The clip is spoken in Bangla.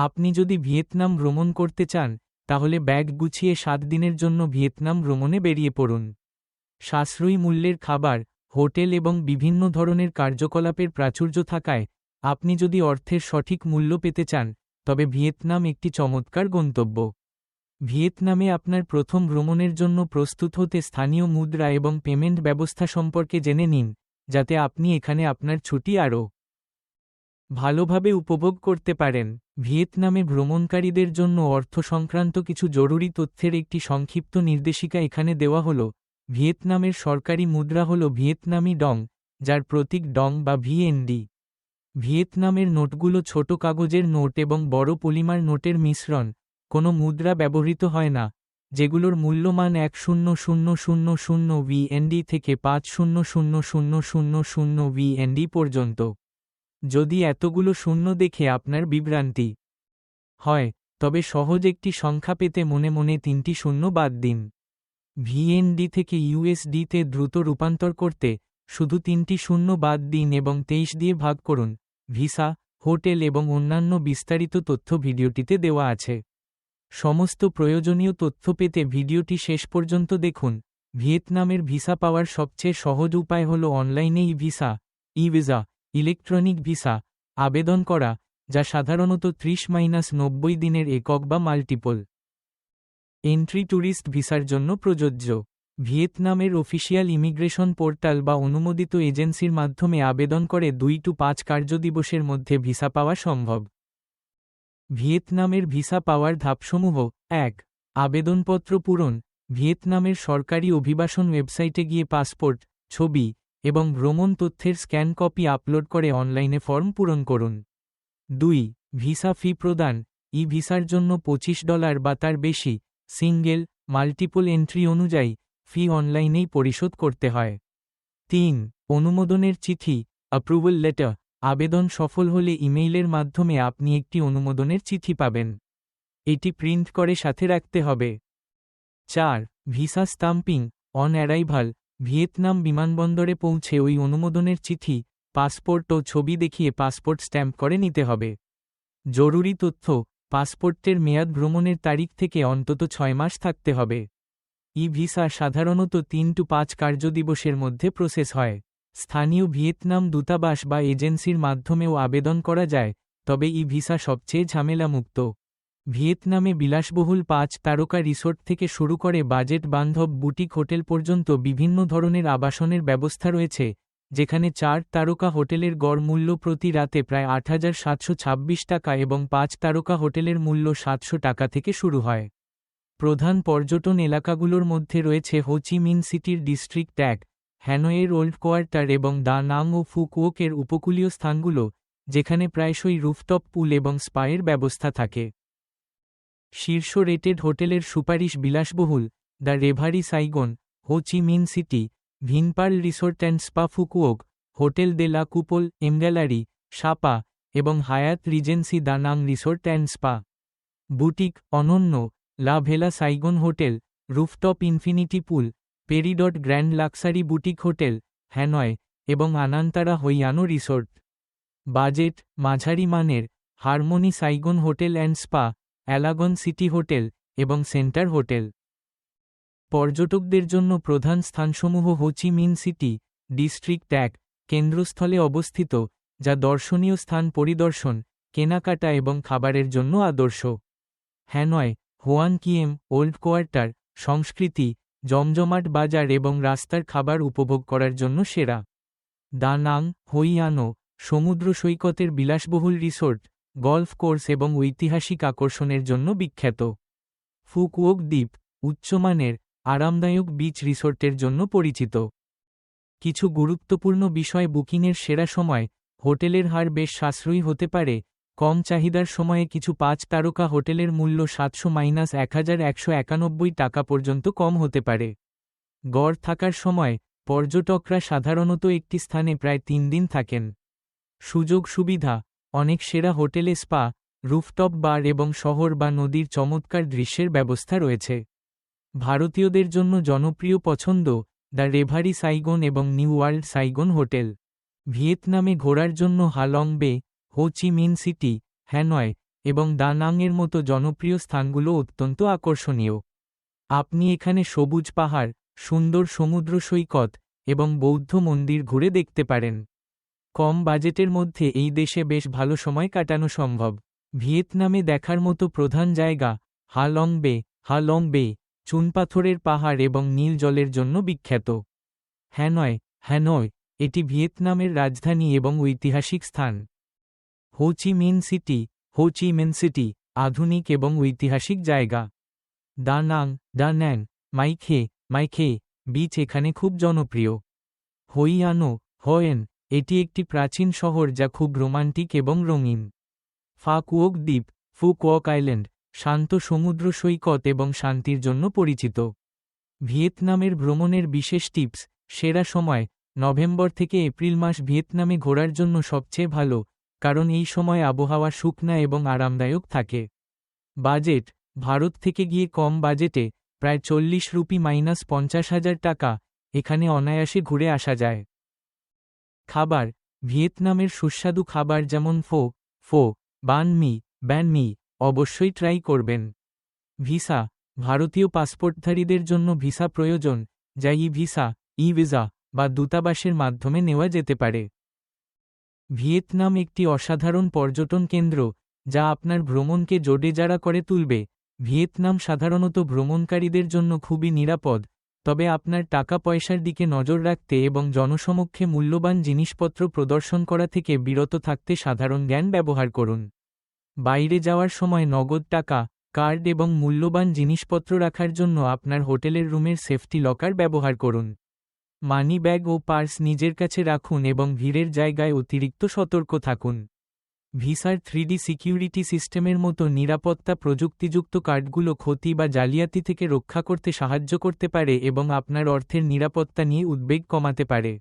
আপনি যদি ভিয়েতনাম ভ্রমণ করতে চান তাহলে ব্যাগ গুছিয়ে 7 দিনের জন্য ভিয়েতনাম ভ্রমণে বেরিয়ে পড়ুন। সাশ্রয়ী মূল্যের খাবার, হোটেল এবং বিভিন্ন ধরনের কার্যকলাপের প্রাচুর্য থাকায় আপনি যদি অর্থের সঠিক মূল্য পেতে চান তবে ভিয়েতনাম একটি চমৎকার গন্তব্য। ভিয়েতনামে আপনার প্রথম ভ্রমণের জন্য প্রস্তুত হতে স্থানীয় মুদ্রা এবং পেমেন্ট ব্যবস্থা সম্পর্কে জেনে নিন, যাতে আপনি এখানে আপনার ছুটি আরও ভালোভাবে উপভোগ করতে পারেন। ভিয়েতনামে ভ্রমণকারীদের জন্য অর্থ সংক্রান্ত কিছু জরুরি তথ্যের একটি সংক্ষিপ্ত নির্দেশিকা এখানে দেওয়া হল। ভিয়েতনামের সরকারি মুদ্রা হল ভিয়েতনামি ডং, যার প্রতীক ডং বা ভিএনডি। ভিয়েতনামের নোটগুলো ছোট কাগজের নোট এবং বড় পলিমার নোটের মিশ্রণ। কোনো মুদ্রা ব্যবহৃত হয় না, যেগুলোর মূল্যমান 1,000 ভিএনডি থেকে 5,000 ভিএনডি পর্যন্ত। যদি এতগুলো শূন্য দেখে আপনার বিভ্রান্তি হয়, তবে সহজ একটি সংখ্যা পেতে মনে মনে 3টি শূন্য বাদ দিন। ভিএনডি থেকে ইউএসডিতে দ্রুত রূপান্তর করতে শুধু 3টি শূন্য বাদ দিন এবং 23 দিয়ে ভাগ করুন। ভিসা, হোটেল এবং অন্যান্য বিস্তারিত তথ্য ভিডিওটিতে দেওয়া আছে। সমস্ত প্রয়োজনীয় তথ্য পেতে ভিডিওটি শেষ পর্যন্ত দেখুন। ভিয়েতনামের ভিসা পাওয়ার সবচেয়ে সহজ উপায় হল অনলাইনে ই-ভিসা ইলেকট্রনিক ভিসা আবেদন করা, যা সাধারণত 30-90 দিনের একক বা মাল্টিপল এন্ট্রি ট্যুরিস্ট ভিসার জন্য প্রযোজ্য। ভিয়েতনামের অফিসিয়াল ইমিগ্রেশন পোর্টাল বা অনুমোদিত এজেন্সির মাধ্যমে আবেদন করে 2-5 কার্যদিবসের মধ্যে ভিসা পাওয়া সম্ভব। ভিয়েতনামের ভিসা পাওয়ার ধাপসমূহ: 1. আবেদনপত্র পূরণ। ভিয়েতনামের সরকারি অভিবাসন ওয়েবসাইটে গিয়ে পাসপোর্ট, ছবি এবং ভ্রমণ তথ্যের স্ক্যান কপি আপলোড করে অনলাইনে ফর্ম পূরণ করুন। 2. ভিসা ফি প্রদান। ই-ভিসার জন্য $25 বা তার বেশি, সিঙ্গেল, মাল্টিপল এন্ট্রি অনুযায়ী ফি অনলাইনেই পরিশোধ করতে হয়। 3. অনুমোদনের চিঠি, অ্যাপ্রুভাল লেটার। আবেদন সফল হলে ইমেইলের মাধ্যমে আপনি একটি অনুমোদনের চিঠি পাবেন। এটি প্রিন্ট করে সাথে রাখতে হবে। 4. Visa stamping on arrival. Vietnam বিমানবন্দরে পৌঁছে ওই অনুমোদনের চিঠি, পাসপোর্ট ও ছবি দেখিয়ে পাসপোর্ট স্ট্যাম্প করে নিতে হবে। জরুরি তথ্য: পাসপোর্টের মেয়াদ ভ্রমণের তারিখ থেকে অন্তত 6 মাস থাকতে হবে। ই-ভিসা সাধারণত 3-5 কার্যদিবসের মধ্যে প্রসেস হয়। স্থানীয় ভিয়েতনাম দূতাবাস বা এজেন্সির মাধ্যমেও আবেদন করা যায়, তবে ই-ভিসা সবচেয়ে ঝামেলামুক্ত। ভিয়েতনামে বিলাসবহুল 5 তারকা রিসোর্ট থেকে শুরু করে বাজেট বান্ধব বুটিক হোটেল পর্যন্ত বিভিন্ন ধরনের আবাসনের ব্যবস্থা রয়েছে, যেখানে 4 তারকা হোটেলের গড় মূল্য প্রতি রাতে প্রায় 8,726 টাকা এবং 5 তারকা হোটেলের মূল্য 700 টাকা থেকে শুরু হয়। প্রধান পর্যটন এলাকাগুলোর মধ্যে রয়েছে হো চি মিন সিটির ডিস্ট্রিক্ট ট্যাগ, হ্যানয়ের ওল্ড কোয়ার্টার এবং দা নাং ও ফু কুওকের উপকূলীয় স্থানগুলো, যেখানে প্রায়শই রুফটপ পুল এবং স্পায়ের ব্যবস্থা থাকে। শীর্ষ রেটেড হোটেলের সুপারিশ: বিলাসবহুল the Reverie Saigon, Ho Chi Minh City, Vinpearl Resort and Spa Phu Quoc, Hotel de la Coupole, এমগ্যালারি, সাপা এবং হায়াত রিজেন্সি দা নাং রিসোর্ট অ্যান্ড স্পা। বুটিক: অনন্য, La Vela Saigon hotel, rooftop infinity pool, Peridot grand luxury boutique hotel, Hanoi এবং আনান্তারা হইয়ানো রিসোর্ট। বাজেট: মাঝারি মানের, Harmony Saigon hotel and spa, Alagon city hotel এবং সেন্টার হোটেল। পর্যটকদের জন্য প্রধান স্থানসমূহ: Ho Chi Minh City, district ট্যাগ, কেন্দ্রস্থলে অবস্থিত, যা দর্শনীয় স্থান পরিদর্শন, কেনাকাটা এবং খাবারের জন্য আদর্শ। Hanoi, Hoan Kiem, old quarter, সংস্কৃতি, জমজমাট বাজার এবং রাস্তার খাবার উপভোগ করার জন্য সেরা। দা নাং, হইয়ানো, সমুদ্র সৈকতের বিলাসবহুল রিসোর্ট, গল্ফ কোর্স এবং ঐতিহাসিক আকর্ষণের জন্য বিখ্যাত। ফু কুওক দ্বীপ, উচ্চমানের, আরামদায়ক বিচ রিসোর্টের জন্য পরিচিত। কিছু গুরুত্বপূর্ণ বিষয়: বুকিংয়ের সেরা সময়: হোটেলের হার বেশ সাশ্রয়ী হতে পারে। কম চাহিদার সময়ে কিছু 5 তারকা হোটেলের মূল্য 700-1191 টাকা পর্যন্ত কম হতে পারে। গড় থাকার সময়: পর্যটকরা সাধারণত একটি স্থানে প্রায় 3 দিন থাকেন। সুযোগ সুবিধা: অনেক সেরা হোটেলে স্পা, রুফটপ বার এবং শহর বা নদীর চমৎকার দৃশ্যের ব্যবস্থা রয়েছে। ভারতীয়দের জন্য জনপ্রিয় পছন্দ: দ্য রেভারি সাইগন এবং নিউ ওয়ার্ল্ড সাইগন হোটেল। ভিয়েতনামে ঘোরার জন্য হালং বে, হো চি মিন সিটি, হ্যানয় এবং দা নাংয়ের মতো জনপ্রিয় স্থানগুলো অত্যন্ত আকর্ষণীয়। আপনি এখানে সবুজ পাহাড়, সুন্দর সমুদ্র সৈকত এবং বৌদ্ধ মন্দির ঘুরে দেখতে পারেন। কম বাজেটের মধ্যে এই দেশে বেশ ভালো সময় কাটানো সম্ভব। ভিয়েতনামে দেখার মতো প্রধান জায়গা হা লং বে চুনপাথরের পাহাড় এবং নীল জলের জন্য বিখ্যাত। হ্যানয় এটি ভিয়েতনামের রাজধানী এবং ঐতিহাসিক স্থান। হো চি মিন সিটি আধুনিক এবং ঐতিহাসিক জায়গা। দা ন্যাং মাইখে বিচ এখানে খুব জনপ্রিয়। হোয়েন এটি একটি প্রাচীন শহর যা খুব রোমান্টিক এবং রঙিন। ফুকুওক আইল্যান্ড শান্ত সমুদ্র সৈকত এবং শান্তির জন্য পরিচিত। ভিয়েতনামের ভ্রমণের বিশেষ টিপস। সেরা সময় নভেম্বর থেকে এপ্রিল মাস ভিয়েতনামে ঘোরার জন্য সবচেয়ে ভালো, কারণ এই সময় আবহাওয়া শুকনা এবং আরামদায়ক থাকে। বাজেট ভারত থেকে গিয়ে কম বাজেটে প্রায় 40 রুপি -50,000 টাকা এখানে অনায়াসে ঘুরে আসা যায়। খাবার ভিয়েতনামের সুস্বাদু খাবার যেমন ফো ব্যান মি অবশ্যই ট্রাই করবেন। ভিসা ভারতীয় পাসপোর্টধারীদের জন্য ভিসা প্রয়োজন, যা ই ভিসা বা দূতাবাসের মাধ্যমে নেওয়া যেতে পারে। ভিয়েতনাম একটি অসাধারণ পর্যটন কেন্দ্র যা আপনার ভ্রমণকে জোরদার করে তুলবে। ভিয়েতনাম সাধারণত ভ্রমণকারীদের জন্য খুবই নিরাপদ, তবে আপনার টাকা পয়সার দিকে নজর রাখতে এবং জনসমক্ষে মূল্যবান জিনিসপত্র প্রদর্শন করা থেকে বিরত থাকতে সাধারণ জ্ঞান ব্যবহার করুন। বাইরে যাওয়ার সময় নগদ টাকা, কার্ড এবং মূল্যবান জিনিসপত্র রাখার জন্য আপনার হোটেলের রুমের সেফটি লকার ব্যবহার করুন। মানি ব্যাগ ও পার্স নিজের কাছে রাখুন এবং ভিড়ের জায়গায় অতিরিক্ত সতর্ক থাকুন। ভিসার 3D সিকিউরিটি সিস্টেমের মতো নিরাপত্তা প্রযুক্তিযুক্ত কার্ডগুলো ক্ষতি বা জালিয়াতি থেকে রক্ষা করতে সাহায্য করতে পারে এবং আপনার অর্থের নিরাপত্তা নিয়ে উদ্বেগ কমাতে পারে।